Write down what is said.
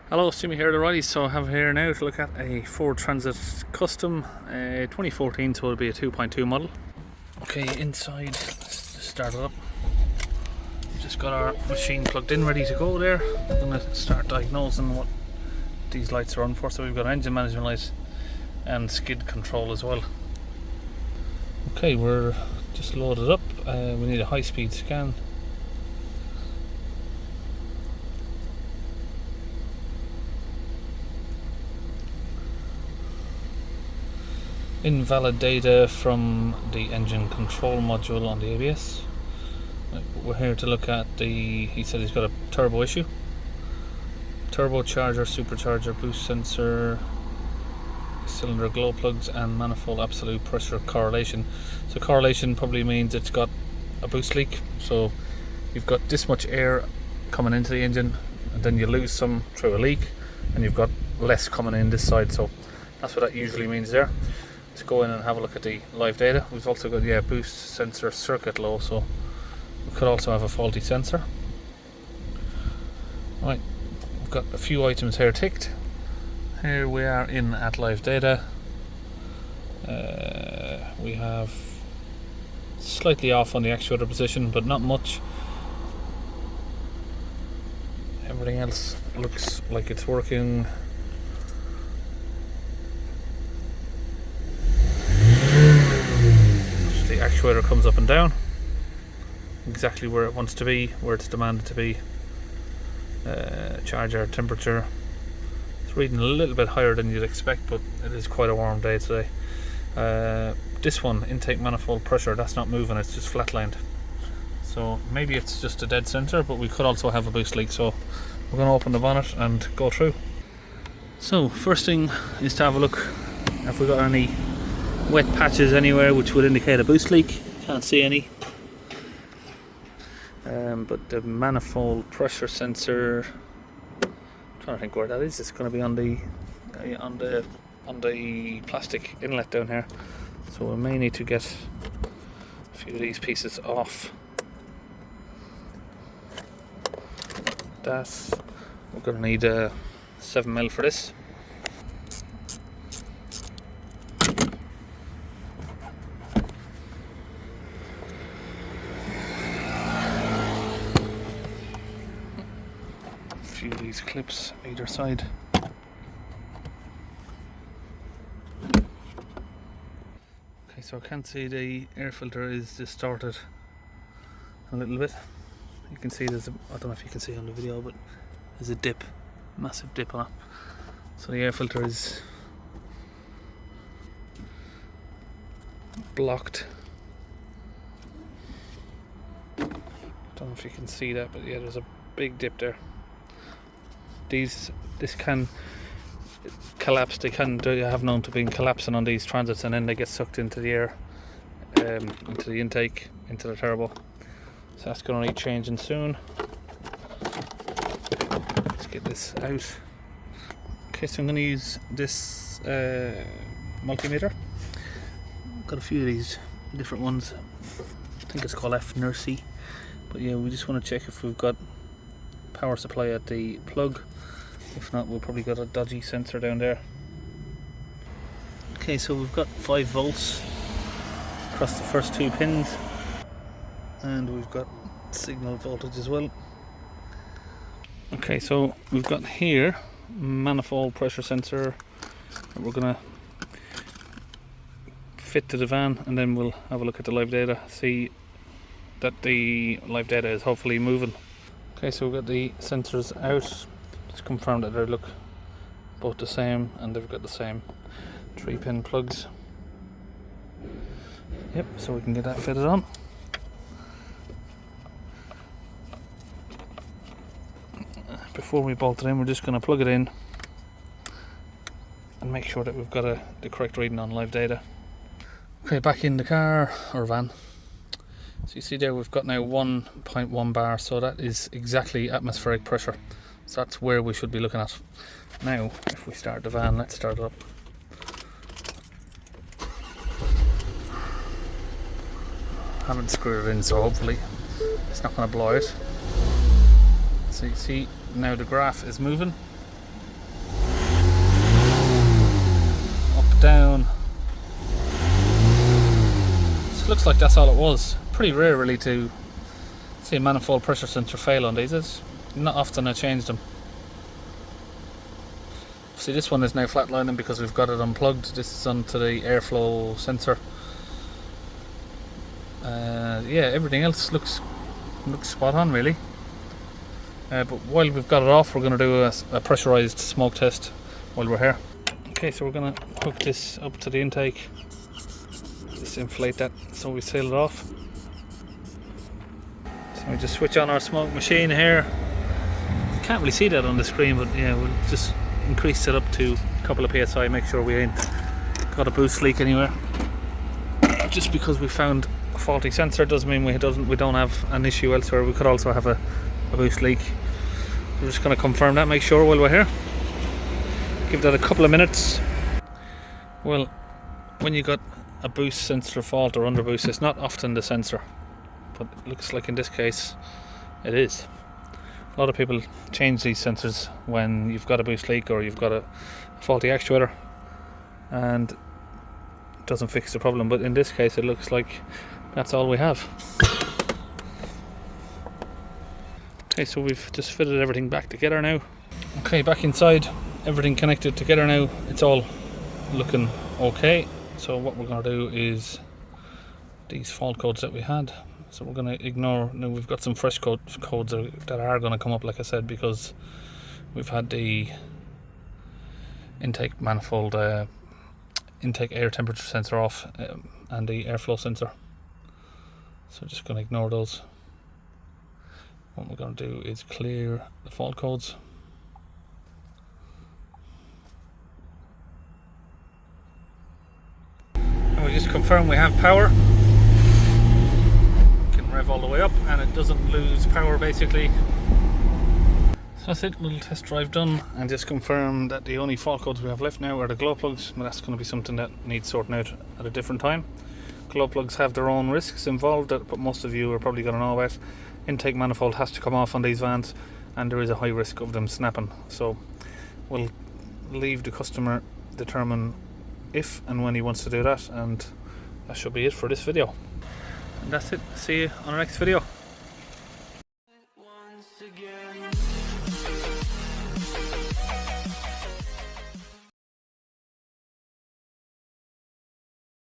Hello, Jimmy here at O'Reilly's. So I have here now to look at a Ford Transit Custom 2014, so it'll be a 2.2 model. Okay, inside, let's just start it up. We've just got our machine plugged in, ready to go there. I'm going to start diagnosing what these lights are on for. So we've got engine management light and skid control as well. Okay, we're just loaded up. We need a high-speed scan. Invalid data from the engine control module on the ABS. We're here to look at he said he's got a turbo issue. Turbocharger, supercharger, boost sensor, cylinder glow plugs, and manifold absolute pressure correlation. So correlation probably means it's got a boost leak. So you've got this much air coming into the engine, and then you lose some through a leak, and you've got less coming in this side. So that's what that usually means there. Let's go in and have a look at the live data. We've also got boost sensor circuit low, so we could also have a faulty sensor. Right, we've got a few items here ticked. Here we are in at live data. We have slightly off on the actuator position, but not much. Everything else looks like it's working. The actuator comes up and down exactly where it wants to be, where it's demanded to be. Charger temperature, it's reading a little bit higher than you'd expect, but it is quite a warm day today. This one, intake manifold pressure, that's not moving, it's just flatlined. So maybe it's just a dead center, but we could also have a boost leak. So we're going to open the bonnet and go through. So first thing is to have a look if we got any wet patches anywhere which would indicate a boost leak. Can't see any. But the manifold pressure sensor, I'm trying to think where that is. It's going to be on the plastic inlet down here. So we may need to get a few of these pieces off. We're going to need 7mm for this. Few of these clips either side. Okay, so I can see the air filter is distorted a little bit. You can see I don't know if you can see on the video, but there's a dip, massive dip on it. So the air filter is blocked. Don't know if you can see that, but yeah, there's a big dip there. This can collapse. They have known to be collapsing on these transits, and then they get sucked into the air, into the intake, into the turbo. So that's going to need changing soon. Let's get this out. Okay, so I'm going to use this multimeter. Got a few of these different ones. I think it's called F-Nursey. But yeah, we just want to check if we've got power supply at the plug. If not, we'll probably got a dodgy sensor down there. Okay, so we've got 5 volts across the first 2 pins, and we've got signal voltage as well. Okay, so we've got here manifold pressure sensor that we're gonna fit to the van, and then we'll have a look at the live data, see that the live data is hopefully moving. Okay, so we've got the sensors out. Just confirm that they look both the same, and they've got the same 3-pin plugs. Yep, so we can get that fitted on. Before we bolt it in, we're just going to plug it in and make sure that we've got the correct reading on live data. Okay, back in the car or van. So you see there we've got now 1.1 bar, so that is exactly atmospheric pressure. So that's where we should be looking at. Now, if we start the van, let's start it up. haven't screwed it in, so hopefully it's not going to blow out. So you see now the graph is moving up, down. So it looks like that's all it was. Pretty rare really to see a manifold pressure sensor fail on these. It's not often I change them. See, this one is now flatlining because we've got it unplugged. This is onto the airflow sensor. Yeah, everything else looks spot on really. But while we've got it off, we're going to do a pressurized smoke test while we're here. Okay, so we're going to hook this up to the intake. Just inflate that so we seal it off. So we just switch on our smoke machine here. Can't really see that on the screen, but yeah, we'll just increase it up to a couple of psi, make sure we ain't got a boost leak anywhere. Just because we found a faulty sensor doesn't mean we don't have an issue elsewhere. We could also have a boost leak. We're just going to confirm that, make sure while we're here. Give that a couple of minutes. Well, when you got a boost sensor fault or underboost, it's not often the sensor, but it looks like in this case it is. A lot of people change these sensors when you've got a boost leak or you've got a faulty actuator, and it doesn't fix the problem, but in this case it looks like that's all we have. Okay, so we've just fitted everything back together now. Okay, back inside, everything connected together now. It's all looking okay. So what we're going to do is these fault codes that we had, so we're going to ignore. Now we've got some fresh codes that are going to come up, like I said, because we've had the intake manifold, intake air temperature sensor off, and the airflow sensor. So just going to ignore those. What we're going to do is clear the fault codes. And we just confirm we have power. Can rev all the way up and it doesn't lose power basically. So that's it, little test drive done, and just confirm that the only fault codes we have left now are the glow plugs, but that's going to be something that needs sorting out at a different time. Glow plugs have their own risks involved, but most of you are probably going to know about. Intake manifold has to come off on these vans, and there is a high risk of them snapping. So we'll leave the customer determine if and when he wants to do that, and that should be it for this video. And that's it. See you on our next video.